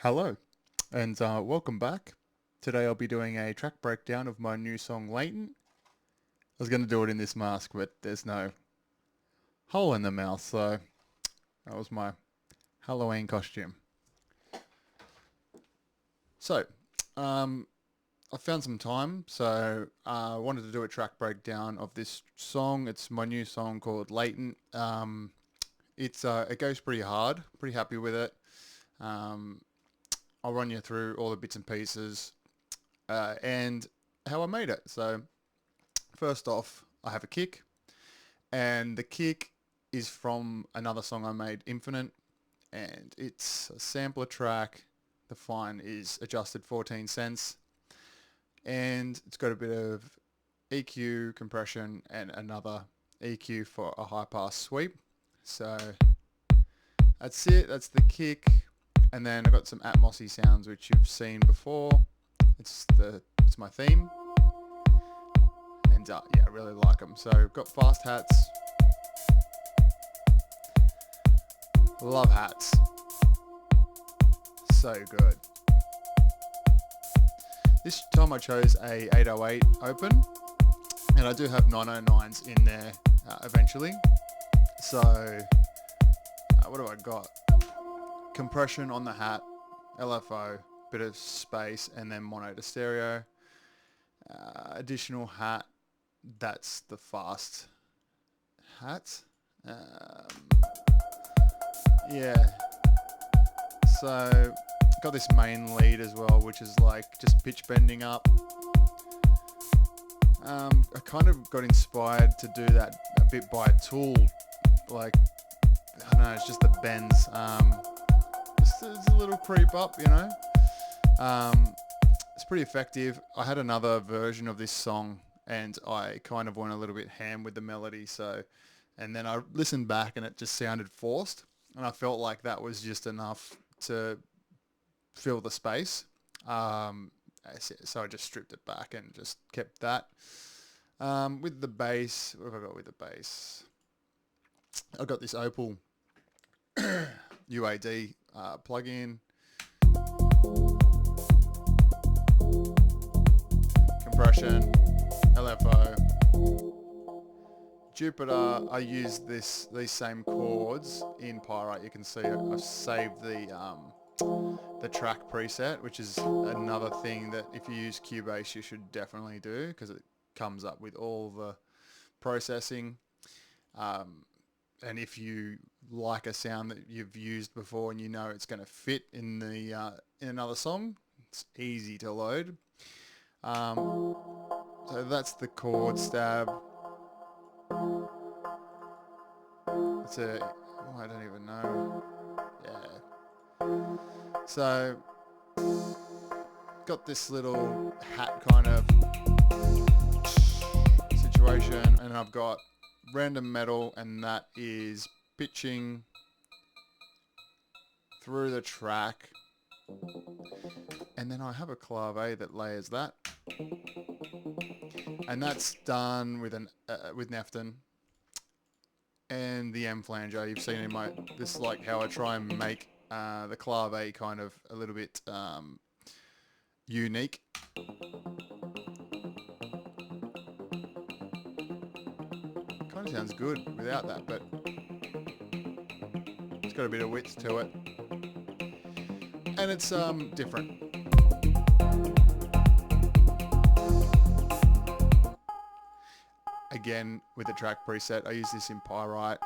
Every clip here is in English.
Hello, and welcome back. Today I'll be doing a track breakdown of my new song Latent. I was going to do it in this mask, but there's no hole in the mouth, so that was my Halloween costume. So, I found some time, so I wanted to do a track breakdown of this song. It's my new song called Latent. It goes pretty hard. Pretty happy with it. Um, I'll run you through all the bits and pieces and how I made it. So first off, I have a kick, and the kick is from another song I made, Infinite, and it's a sampler track. The fine is adjusted 14 cents, and it's got a bit of EQ, compression, and another EQ for a high pass sweep. So that's it. That's the kick. And then I've got some Atmosy sounds which you've seen before. It's my theme, and yeah, I really like them. So I've got fast hats. Love hats. So good. This time I chose a 808 open, and I do have 909s in there eventually. So what do I got? Compression on the hat, LFO, bit of space, and then mono to stereo. Additional hat, that's the fast hat. Yeah. So got this main lead as well, which is like just pitch bending up. I kind of got inspired to do that a bit by Tool. Like, I don't know, it's just the bends. It's a little creep up, you know. It's pretty effective. I had another version of this song, and I kind of went a little bit ham with the melody. And then I listened back, and it just sounded forced, and I felt like that was just enough to fill the space. So I just stripped it back and just kept that. With the bass, what have I got with the bass? I got this Opal UAD plug-in, compression, LFO, Jupiter. I use these same chords in Pyrite. You can see I've saved the track preset, which is another thing that if you use Cubase you should definitely do, because it comes up with all the processing. And if you like a sound that you've used before and you know it's going to fit in in another song, it's easy to load. So that's the chord stab. I don't even know. Yeah. So got this little hat kind of situation, and I've got random metal, and that is pitching through the track, and then I have a clave that layers that, and that's done with with Nefton and the M flanger. You've seen in this, like how I try and make the clave kind of a little bit unique. Kind of sounds good without that, but it's got a bit of width to it, and it's different. Again, with the track preset, I use this in Pyrite.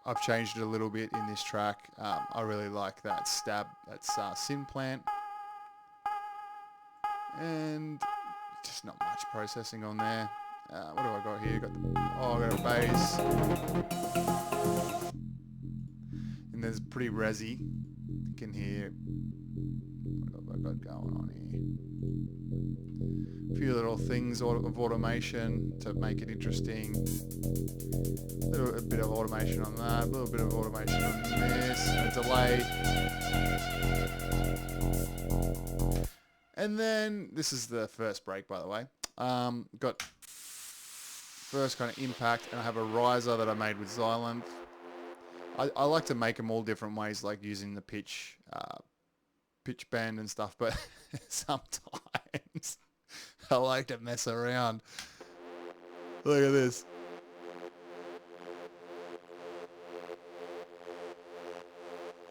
I've changed it a little bit in this track. I really like that stab. That's Sin Plant, and just not much processing on there. What do I got here? I got a bass, and there's pretty resi. You can hear what have I got going on here. A few little things of automation to make it interesting. A bit of automation on that. A little bit of automation on this. A delay. And then this is the first break, by the way. Got first kind of impact, and I have a riser that I made with Xylenth. I like to make them all different ways, like using the pitch pitch bend and stuff, but sometimes I like to mess around. Look at this.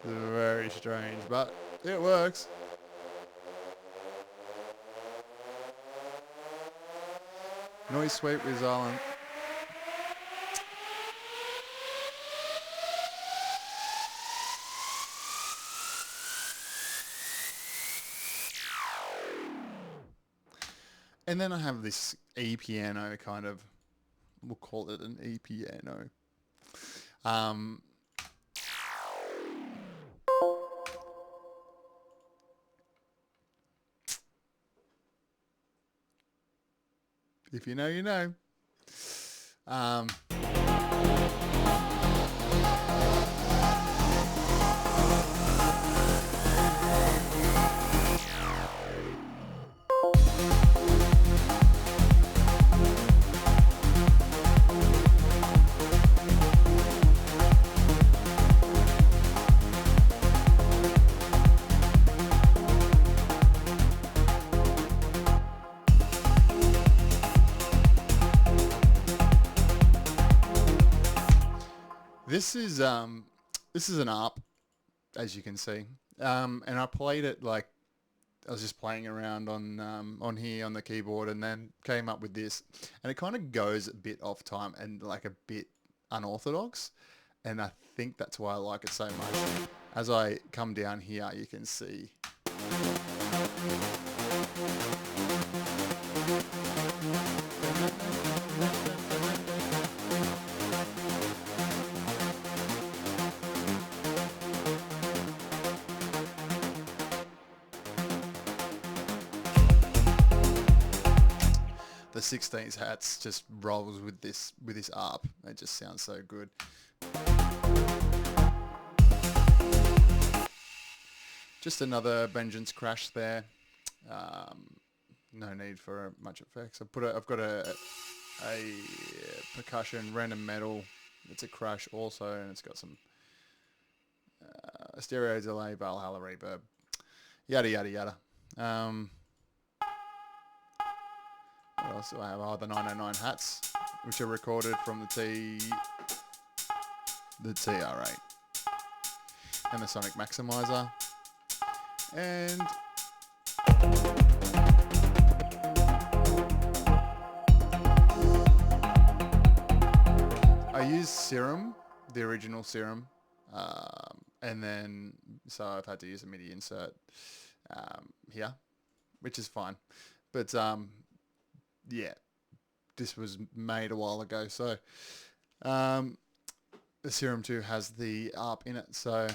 It's very strange, but it works. Noise sweep with Xylem. And then I have this E-piano kind of, we'll call it an E-piano. If you know, you know. This is an ARP, as you can see, and I played it like I was just playing around on here on the keyboard, and then came up with this, and it kind of goes a bit off time and like a bit unorthodox, and I think that's why I like it so much. As I come down here, you can see. The 16th hats just rolls with this ARP. It just sounds so good. Just another Vengeance crash there. No need for much effects. I've got a percussion random metal. It's a crash also, and it's got some stereo delay, Valhalla reverb, yada yada yada. What else do I have? Oh, the 909 hats, which are recorded from the TR8, and the Sonic Maximizer, and I use Serum, the original Serum, and then so I've had to use a MIDI insert here, which is fine, but yeah, this was made a while ago, so the Serum 2 has the ARP in it, so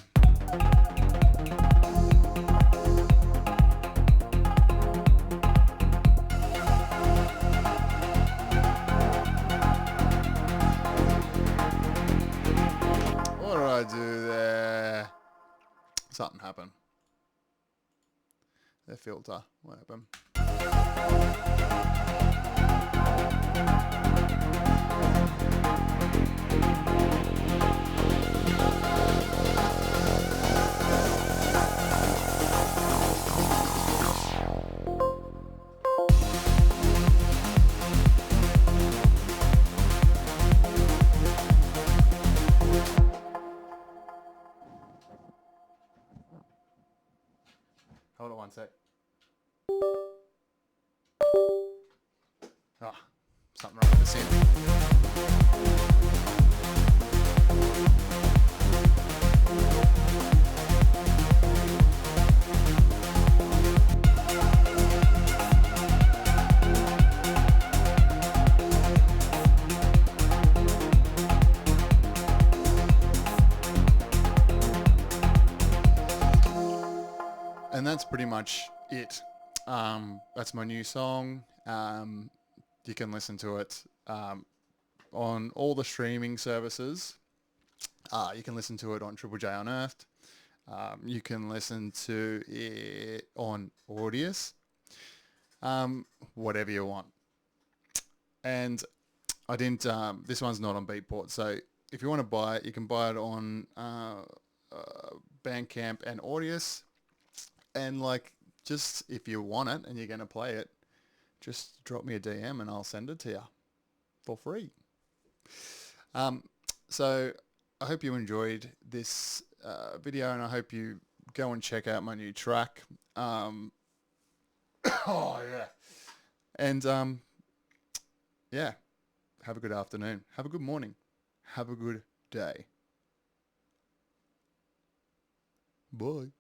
what did I do there? Something happened. The filter, what happened? Hold on one sec. Ah, something wrong with the synth. And that's pretty much it. That's my new song. You can listen to it on all the streaming services. You can listen to it on Triple J Unearthed. You can listen to it on Audius. Whatever you want. And I didn't. This one's not on Beatport, so if you want to buy it, you can buy it on Bandcamp and Audius. And like, just if you want it and you're going to play it, just drop me a DM and I'll send it to you for free. So I hope you enjoyed this video, and I hope you go and check out my new track. Oh yeah. And yeah, have a good afternoon. Have a good morning. Have a good day. Bye.